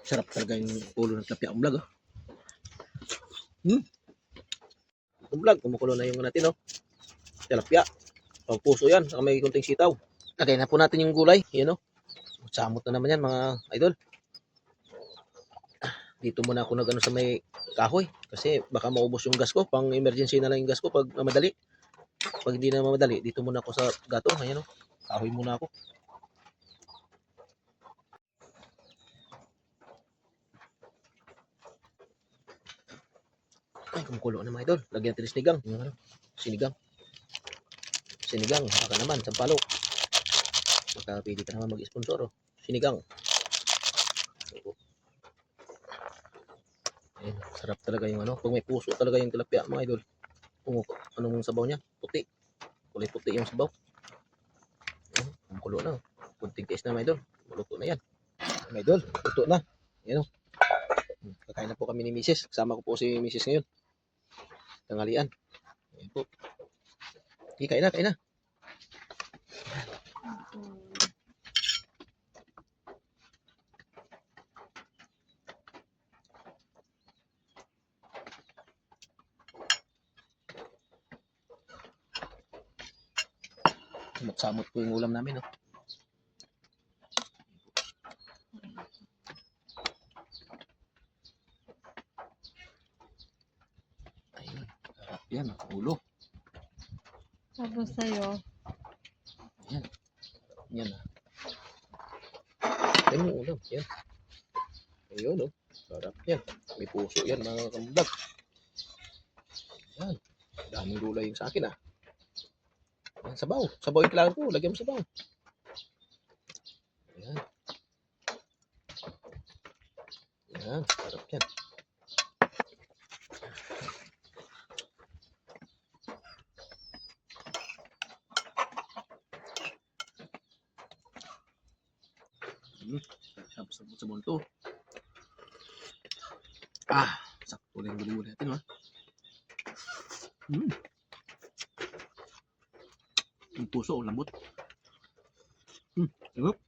Sarap talaga yung ulo ng tilapia ang vlog. Ang vlog, kumukulo na yung natin, oh. Tilapia. Pang puso yan. Saka may kunting sitaw. Lagay na po natin yung gulay. Yan, oh. Samot na naman yan, mga idol. Dito muna ako nag sa may kahoy. Kasi baka maubos yung gas ko. Pang emergency na lang yung gas ko pag mamadali. Pag hindi na mamadali, dito muna ako sa gato. Ayan, oh. Kahoy muna ako. Ay, kumukulo na mga idol. Lagyan natin sinigang. Yung ano, sinigang. Sinigang. Baka naman, sampalok. Baka pili ka naman mag-sponsor. Oh. Sinigang. Ayun, sarap talaga yung ano. Pag may puso talaga yung tilapia mga idol. Kung anong sabaw niya? Puti. Kulay puti yung sabaw. Ayun, kumukulo na. Kunting tiis na mga idol. Maluto na yan. Mga idol, luto na. Ayan, oh. Kakain na po kami ni Mrs. Kasama ko po si Mrs. ngayon. Tanghalian. Ayan po. Okay, kain na, kain na. Samot po yung ulam namin, oh. Ayun, sarap yan, ulo. Tapos sa'yo. Yan. Yan, ah. Yan yung ulam, yan. Ayun, oh. Sarap yan. May puso yan, mga kamdag. Yan. Daming gulay yung sa akin, ah. Yan, sabaw. Sabaw yung kailangan ko. Lagyan mo sabaw. Yan. Yan, sarap yan. Sabot sa bunto. Sakto lang yung gulay natin, ha. Yung puso, lambot. Sarap.